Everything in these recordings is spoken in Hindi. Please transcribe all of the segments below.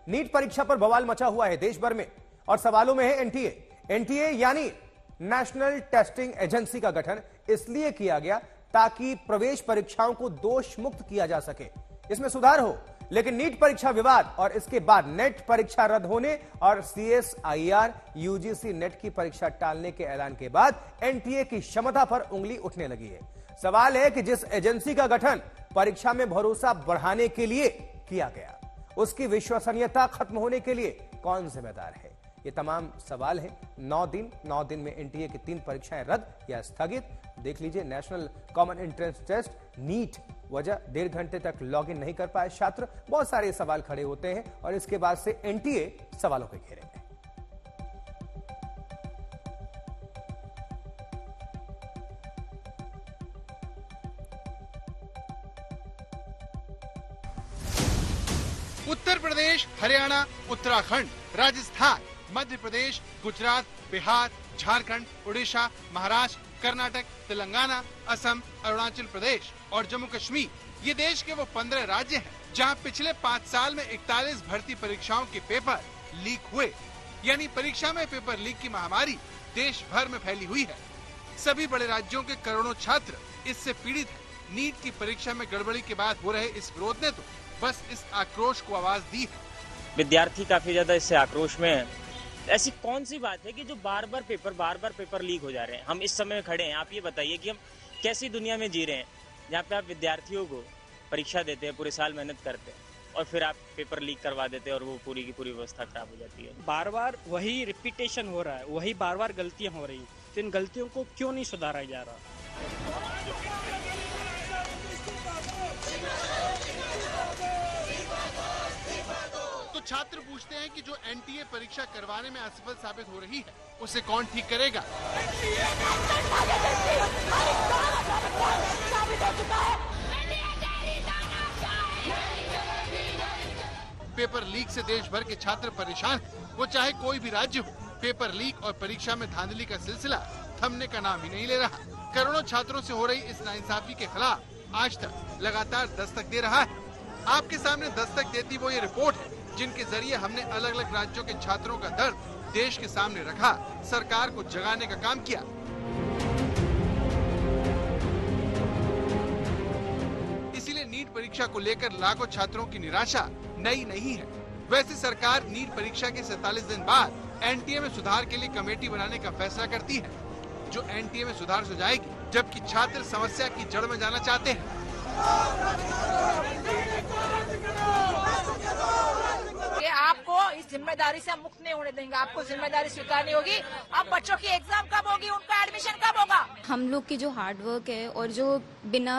नीट परीक्षा पर बवाल मचा हुआ है देश भर में और सवालों में है एनटीए। एनटीए यानी नेशनल टेस्टिंग एजेंसी का गठन इसलिए किया गया ताकि प्रवेश परीक्षाओं को दोष मुक्त किया जा सके, इसमें सुधार हो। लेकिन नीट परीक्षा विवाद और इसके बाद नेट परीक्षा रद्द होने और सीएसआईआर यूजीसी नेट की परीक्षा टालने के ऐलान के बाद एनटीए की क्षमता पर उंगली उठने लगी है। सवाल है कि जिस एजेंसी का गठन परीक्षा में भरोसा बढ़ाने के लिए किया गया, उसकी विश्वसनीयता खत्म होने के लिए कौन जिम्मेदार है? ये तमाम सवाल हैं। 9 दिन में एनटीए की 3 परीक्षाएं रद्द या स्थगित। देख लीजिए, national common entrance test NEET, वजह 1.5 घंटे तक लॉगिन नहीं कर पाए छात्र। बहुत सारे सवाल खड़े होते हैं और इसके बाद से एनटीए सवालों के घेरे में। उत्तर प्रदेश, हरियाणा, उत्तराखंड, राजस्थान, मध्य प्रदेश, गुजरात, बिहार, झारखंड, उड़ीसा, महाराष्ट्र, कर्नाटक, तेलंगाना, असम, अरुणाचल प्रदेश और जम्मू कश्मीर, ये देश के वो 15 राज्य हैं जहां पिछले 5 साल में 41 भर्ती परीक्षाओं के पेपर लीक हुए। यानी परीक्षा में पेपर लीक की महामारी देश भर में फैली हुई है। सभी बड़े राज्यों के करोड़ों छात्र इससे पीड़ित हैं। नीट की परीक्षा में गड़बड़ी के बाद हो रहे इस विरोध ने तो बस इस आक्रोश को आवाज दी है। विद्यार्थी काफी ज्यादा इससे आक्रोश में है। ऐसी कौन सी बात है कि जो बार बार पेपर लीक हो जा रहे हैं? हम इस समय खड़े हैं, आप ये बताइए कि हम कैसी दुनिया में जी रहे हैं जहाँ पे आप विद्यार्थियों को परीक्षा देते हैं, पूरे साल मेहनत करते हैं और फिर आप पेपर लीक करवा देते हैं और वो पूरी की पूरी व्यवस्था खराब हो जाती है। बार बार वही रिपीटेशन हो रहा है, वही बार बार गलतियां हो रही, तो इन गलतियों को क्यों नहीं सुधारा जा रहा? छात्र पूछते हैं कि जो एनटीए परीक्षा करवाने में असफल साबित हो रही है, उसे कौन ठीक करेगा? पेपर लीक से देश भर के छात्र परेशान हैं। वो चाहे कोई भी राज्य हो, पेपर लीक और परीक्षा में धांधली का सिलसिला थमने का नाम ही नहीं ले रहा। करोड़ों छात्रों से हो रही इस नाइंसाफी के खिलाफ आज तक लगातार दस्तक दे रहा है। आपके सामने दस्तक देती वो ये रिपोर्ट है जिनके जरिए हमने अलग अलग राज्यों के छात्रों का दर्द देश के सामने रखा, सरकार को जगाने का काम किया। इसीलिए नीट परीक्षा को लेकर लाखों छात्रों की निराशा नई नहीं है। वैसे सरकार नीट परीक्षा के 47 दिन बाद एनटीए में सुधार के लिए कमेटी बनाने का फैसला करती है, जो एनटीए में सुधार सुझाएगी, जबकि छात्र समस्या की जड़ में जाना चाहते हैं। आपको इस जिम्मेदारी से हम मुक्त नहीं होने देंगे, आपको जिम्मेदारी स्वीकारनी होगी। अब बच्चों की एग्जाम कब होगी, उनका एडमिशन कब होगा? हम लोग की जो हार्डवर्क है और जो बिना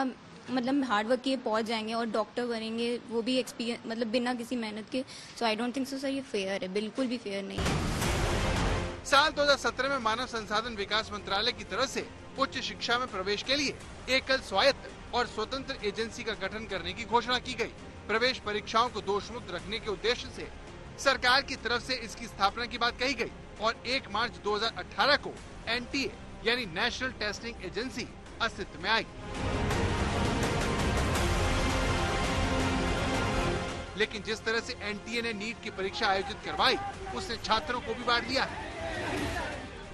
हार्डवर्क किए पहुंच जाएंगे और डॉक्टर बनेंगे, वो भी एक्सपीरियंस बिना किसी मेहनत के। So I don't think so sir ये फेयर है, बिल्कुल भी फेयर नहीं है। साल 2017 में मानव संसाधन विकास मंत्रालय की तरफ से उच्च शिक्षा में प्रवेश के लिए एकल स्वायत्त और स्वतंत्र एजेंसी का गठन करने की घोषणा की गई। प्रवेश परीक्षाओं को दोषमुक्त रखने के उद्देश्य से सरकार की तरफ से इसकी स्थापना की बात कही गई और 1 मार्च 2018 को एनटीए यानी नेशनल टेस्टिंग एजेंसी अस्तित्व में आई। लेकिन जिस तरह से एनटीए ने नीट की परीक्षा आयोजित करवाई, उसने छात्रों को भी बांट लिया है।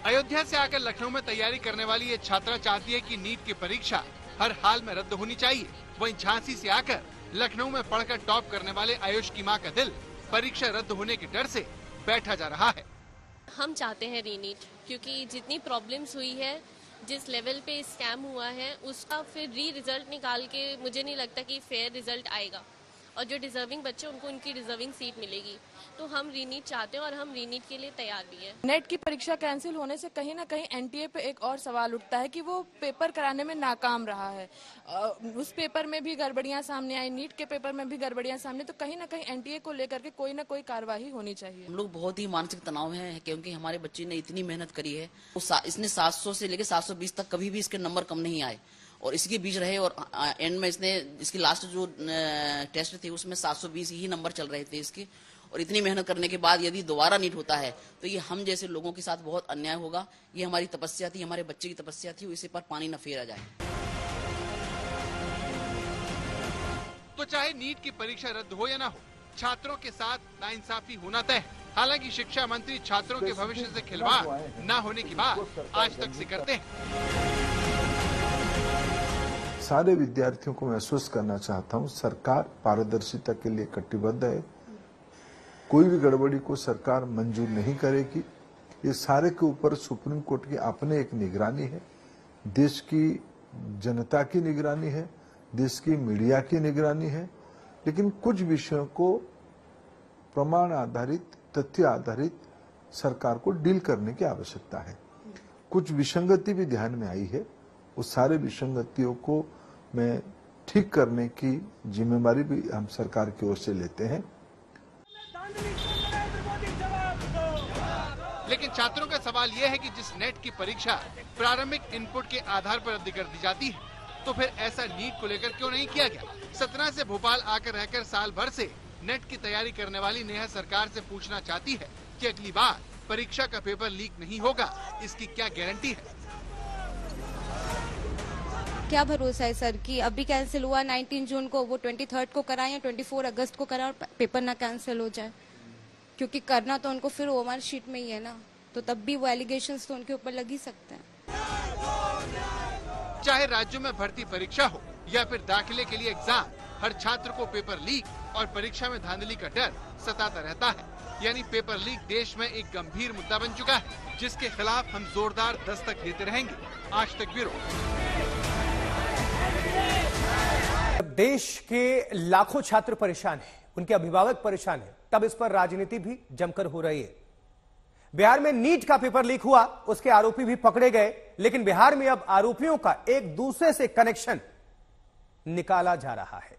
अयोध्या से आकर लखनऊ में तैयारी करने वाली ये छात्रा चाहती है कि नीट की परीक्षा हर हाल में रद्द होनी चाहिए। वहीं झांसी से आकर लखनऊ में पढ़कर टॉप करने वाले आयुष की मां का दिल परीक्षा रद्द होने के डर से बैठा जा रहा है। हम चाहते हैं रीनीट, क्योंकि जितनी प्रॉब्लम्स हुई है, जिस लेवल पे स्कैम हुआ है, उसका फिर रिजल्ट निकाल के मुझे नहीं लगता कि फेयर रिजल्ट आएगा और जो डिजर्विंग बच्चे उनको उनकी डिजर्विंग सीट मिलेगी। तो हम रीनीट चाहते हैं और हम रीनीट के लिए तैयार भी हैं। नेट की परीक्षा कैंसिल होने से कहीं ना कहीं एनटीए पे एक और सवाल उठता है कि वो पेपर कराने में नाकाम रहा है। उस पेपर में भी गड़बड़ियां सामने आई, नीट के पेपर में भी गड़बड़ियां सामने, तो कहीं ना कहीं एनटीए को लेकर के कोई ना कोई कार्यवाही होनी चाहिए। हम लोग बहुत ही मानसिक तनाव है, क्योंकि हमारे बच्चे ने इतनी मेहनत करी है। इसने 700 से लेकर 720 तक कभी भी इसके नंबर कम नहीं आए और इसके बीच रहे और एंड में इसकी लास्ट जो टेस्ट थी उसमें 720 ही नंबर चल रहे थे इसके। और इतनी मेहनत करने के बाद यदि दोबारा नीट होता है तो ये हम जैसे लोगों के साथ बहुत अन्याय होगा। ये हमारी तपस्या थी, हमारे बच्चे की तपस्या थी, इसे पर पानी न फेरा जाए। तो चाहे नीट की परीक्षा रद्द हो या ना हो, छात्रों के साथ नाइंसाफी होना तय है। हालांकि शिक्षा मंत्री छात्रों के भविष्य से खिलवाड़ न होने की बात आज तक से करते हैं। सारे विद्यार्थियों को महसूस करना चाहता हूं, सरकार पारदर्शिता के लिए कटिबद्ध है। कोई भी गड़बड़ी को सरकार मंजूर नहीं करेगी। ये सारे के ऊपर सुप्रीम कोर्ट की अपने एक निगरानी है, देश की जनता की निगरानी है, देश की मीडिया की निगरानी है। लेकिन कुछ विषयों को प्रमाण आधारित, तथ्य आधारित सरकार को डील करने की आवश्यकता है। कुछ विसंगति भी ध्यान में आई है, उस सारे विसंगतियों को मैं ठीक करने की जिम्मेदारी भी हम सरकार की ओर से लेते हैं। लेकिन छात्रों का सवाल यह है कि जिस नेट की परीक्षा प्रारंभिक इनपुट के आधार पर रद्द कर दी जाती है, तो फिर ऐसा नीट को लेकर क्यों नहीं किया गया? सतना से भोपाल आकर रहकर साल भर से नेट की तैयारी करने वाली नेहा सरकार से पूछना चाहती है कि अगली बार परीक्षा का पेपर लीक नहीं होगा, इसकी क्या गारंटी है? क्या भरोसा है सर कि अभी कैंसिल हुआ 19 जून को, वो 23 को कराएं या 24 अगस्त को कराएं और पेपर ना कैंसिल हो जाए? क्योंकि करना तो उनको फिर ओवर शीट में ही है ना, तो तब भी वो एलिगेशंस तो उनके ऊपर लग ही सकते हैं। चाहे राज्यों में भर्ती परीक्षा हो या फिर दाखिले के लिए एग्जाम, हर छात्र को पेपर लीक और परीक्षा में धांधली का डर सताता रहता है। यानी पेपर लीक देश में एक गंभीर मुद्दा बन चुका है, जिसके खिलाफ हम जोरदार दस्तक देते रहेंगे। आज तक ब्यूरो। देश के लाखों छात्र परेशान हैं, उनके अभिभावक परेशान हैं, तब इस पर राजनीति भी जमकर हो रही है। बिहार में नीट का पेपर लीक हुआ, उसके आरोपी भी पकड़े गए, लेकिन बिहार में अब आरोपियों का एक दूसरे से कनेक्शन निकाला जा रहा है।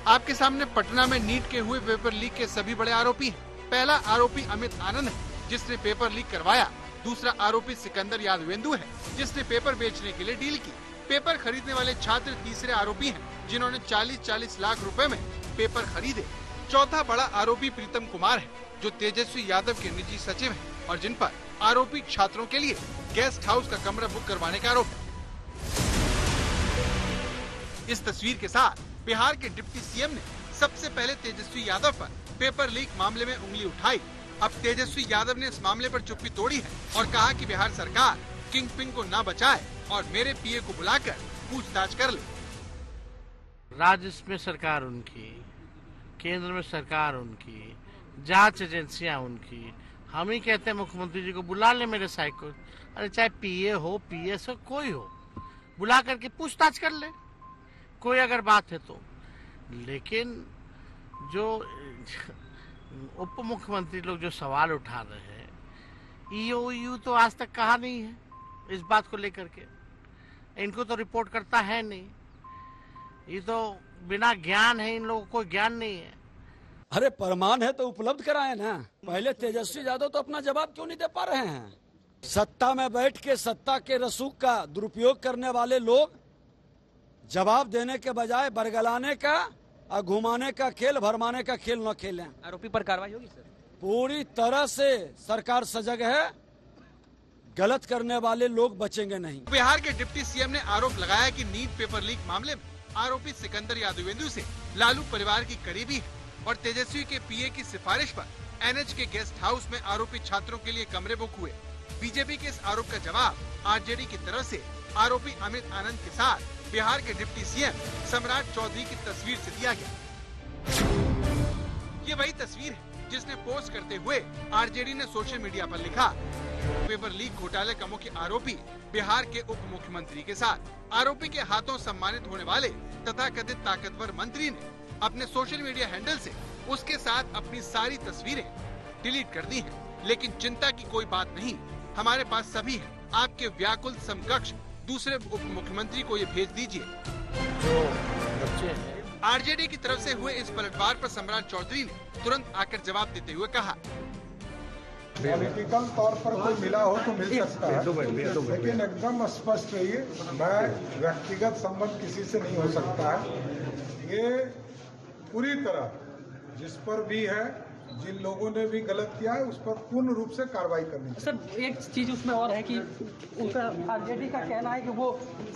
आपके सामने पटना में नीट के हुए पेपर लीक के सभी बड़े आरोपी हैं। पहला आरोपी अमित आनंद है, जिसने पेपर लीक करवाया। दूसरा आरोपी सिकंदर यादवेंदु है, जिसने पेपर बेचने के लिए डील की। पेपर खरीदने वाले छात्र तीसरे आरोपी हैं, जिन्होंने 40-40 लाख रुपए में पेपर खरीदे। चौथा बड़ा आरोपी प्रीतम कुमार है, जो तेजस्वी यादव के निजी सचिव हैं और जिन पर आरोपी छात्रों के लिए गेस्ट हाउस का कमरा बुक करवाने का आरोप है। इस तस्वीर के साथ बिहार के डिप्टी सीएम ने सबसे पहले तेजस्वी यादव पर पेपर लीक मामले में उंगली उठाई। अब तेजस्वी यादव ने इस मामले पर चुप्पी तोड़ी है और कहा कि बिहार सरकार किंग पिंग को न बचाए और मेरे पीए को बुलाकर पूछताछ कर ले। राज्य में सरकार उनकी, केंद्र में सरकार उनकी, जांच एजेंसियां उनकी। हम ही कहते हैं मुख्यमंत्री जी को बुला ले मेरे साइड को, अरे चाहे पीए हो, पीएस हो, कोई हो, बुला करके पूछताछ कर ले, कोई अगर बात है तो। लेकिन जो उप मुख्यमंत्री लोग जो सवाल उठा रहे हैं, ईओयू तो आज तक कहा नहीं है इस बात को लेकर के। इनको तो रिपोर्ट करता है नहीं, ये तो बिना ज्ञान है, इन लोगों को ज्ञान नहीं है। अरे प्रमाण है तो उपलब्ध कराए ना। पहले तेजस्वी यादव तो अपना जवाब क्यों नहीं दे पा रहे हैं? सत्ता में बैठ के सत्ता के रसूख का दुरुपयोग करने वाले लोग जवाब देने के बजाय बरगलाने का और घुमाने का खेल, भरमाने का खेल न खेलें। आरोपी पर कार्रवाई होगी सर? पूरी तरह से सरकार सजग है, गलत करने वाले लोग बचेंगे नहीं। बिहार के डिप्टी सीएम ने आरोप लगाया कि नीट पेपर लीक मामले में आरोपी सिकंदर यादवेंदु से लालू परिवार की करीबी है और तेजस्वी के पीए की सिफारिश पर एनएच के गेस्ट हाउस में आरोपी छात्रों के लिए कमरे बुक हुए। बीजेपी के इस आरोप का जवाब आरजेडी की तरफ से आरोपी अमित आनंद के साथ बिहार के डिप्टी सीएम सम्राट चौधरी की तस्वीर से दिया गया। ये वही तस्वीर है जिसने पोस्ट करते हुए आरजेडी ने सोशल मीडिया पर लिखा, पेपर लीक घोटाले का मुख्य आरोपी बिहार के उप मुख्यमंत्री के साथ। आरोपी के हाथों सम्मानित होने वाले तथा कथित ताकतवर मंत्री ने अपने सोशल मीडिया हैंडल से उसके साथ अपनी सारी तस्वीरें डिलीट कर दी हैं। लेकिन चिंता की कोई बात नहीं, हमारे पास सभी है। आपके व्याकुल समकक्ष दूसरे उप मुख्यमंत्री को ये भेज दीजिए। आरजेडी की तरफ से हुए इस पलटवार पर सम्राट चौधरी ने तुरंत आकर जवाब देते हुए कहा, पॉलिटिकल तौर पर कोई मिला हो तो मिल सकता है, लेकिन एकदम स्पष्ट रहिए, मैं व्यक्तिगत संबंध किसी से नहीं हो सकता है। ये पूरी तरह जिस पर भी है, जिन लोगों ने भी गलत किया है, उस पर पूर्ण रूप से कार्रवाई करनी चाहिए। सर एक चीज उसमें और है कि उनका आरजेडी का कहना है कि वो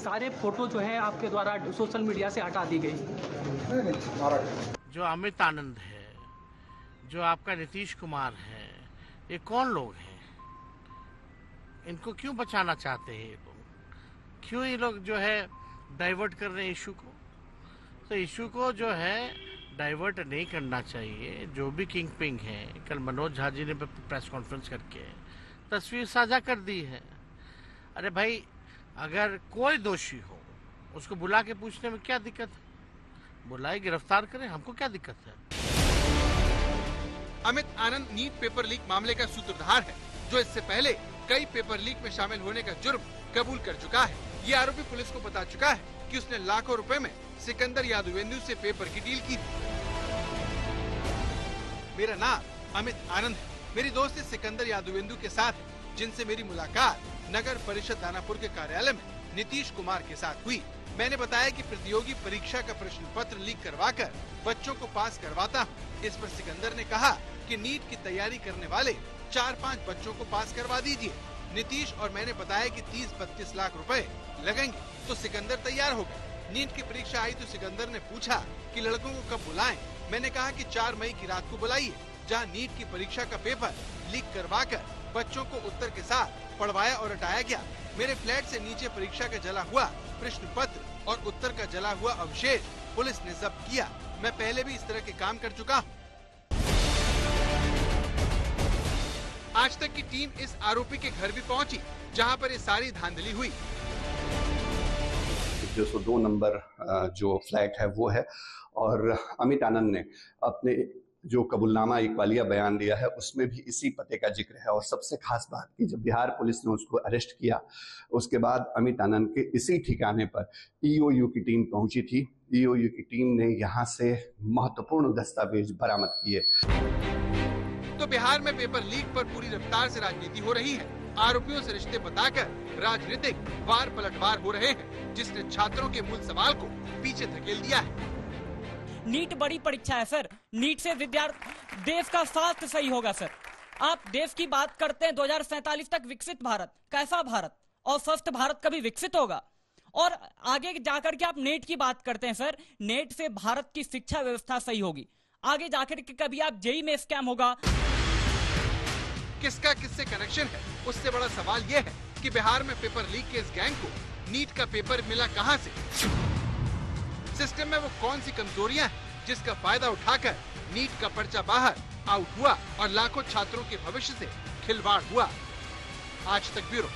सारे फोटो जो है आपके द्वारा सोशल मीडिया से हटा दी गई। नहीं, जो अमित आनंद है, जो आपका नीतीश कुमार है, ये कौन लोग हैं? इनको क्यों बचाना चाहते हैं ये लोग? क्यों ये लोग जो है डाइवर्ट कर रहे हैं इशू को? तो इशू को जो है डाइवर्ट नहीं करना चाहिए। जो भी किंग पिंग है, कल मनोज झा जी ने प्रेस कॉन्फ्रेंस करके तस्वीर साझा कर दी है। अरे भाई, अगर कोई दोषी हो उसको बुला के पूछने में क्या दिक्कत है? बुलाए, गिरफ्तार करें, हमको क्या दिक्कत है? अमित आनंद नीट पेपर लीक मामले का सूत्रधार है, जो इससे पहले कई पेपर लीक में शामिल होने का जुर्म कबूल कर चुका है। ये आरोपी पुलिस को बता चुका है कि उसने लाखों रुपए में सिकंदर यादवेंदु से पेपर की डील की थी। मेरा नाम अमित आनंद है। मेरी दोस्ती सिकंदर यादवेंदु के साथ है, जिनसे मेरी मुलाकात नगर परिषद दानापुर के कार्यालय में नीतीश कुमार के साथ हुई। मैंने बताया कि प्रतियोगी परीक्षा का प्रश्न पत्र लीक करवाकर बच्चों को पास करवाता हूँ। इस पर सिकंदर ने कहा कि नीट की तैयारी करने वाले 4-5 बच्चों को पास करवा दीजिए। नीतीश और मैंने बताया कि 30-32 लाख रुपए लगेंगे, तो सिकंदर तैयार हो गए। नीट की परीक्षा आई तो सिकंदर ने पूछा कि लड़कों को कब बुलाएं। मैंने कहा कि 4 मई की रात को बुलाइए, जहां नीट की परीक्षा का पेपर लीक करवाकर बच्चों को उत्तर के साथ पढ़वाया और हटाया गया। मेरे फ्लैट से नीचे परीक्षा का जला हुआ प्रश्न पत्र और उत्तर का जला हुआ अवशेष पुलिस ने जब्त किया। मैं पहले भी इस तरह के काम कर चुका हूँ। आज तक की टीम इस आरोपी के घर भी पहुंची, जहां पर ये सारी धांधली हुई। 202 नंबर जो फ्लैट है वो है, और अमित आनंद ने अपने जो कबूलनामा इकबालिया बयान दिया है उसमें भी इसी पते का जिक्र है। और सबसे खास बात कि जब बिहार पुलिस ने उसको अरेस्ट किया, उसके बाद अमित आनंद के इसी ठिकाने पर ईओयू की टीम पहुंची थी। ईओयू की टीम ने यहाँ से महत्वपूर्ण दस्तावेज बरामद किए। तो बिहार में पेपर लीक पर पूरी रफ्तार से राजनीति हो रही है। आरोपियों से रिश्ते बताकर राजनीतिक वार पलटवार हो रहे हैं, जिसने छात्रों के मूल सवाल को पीछे धकेल दिया है। नीट बड़ी परीक्षा है सर। नीट से विद्यार्थी देश का स्वास्थ्य सही होगा सर। आप देश की बात करते हैं 2047 तक विकसित भारत। कैसा भारत? और स्वस्थ भारत कभी विकसित होगा? और आगे जाकर के आप नेट की बात करते हैं सर। नेट से भारत की शिक्षा व्यवस्था सही होगी। आगे जाकर के कभी आप जेईई में स्कैम होगा। किसका किससे कनेक्शन है? उससे बड़ा सवाल यह है कि बिहार में पेपर लीक के इस गैंग को नीट का पेपर मिला कहां से? सिस्टम में वो कौन सी कमजोरियां हैं जिसका फायदा उठाकर नीट का पर्चा बाहर आउट हुआ और लाखों छात्रों के भविष्य से खिलवाड़ हुआ? आज तक ब्यूरो।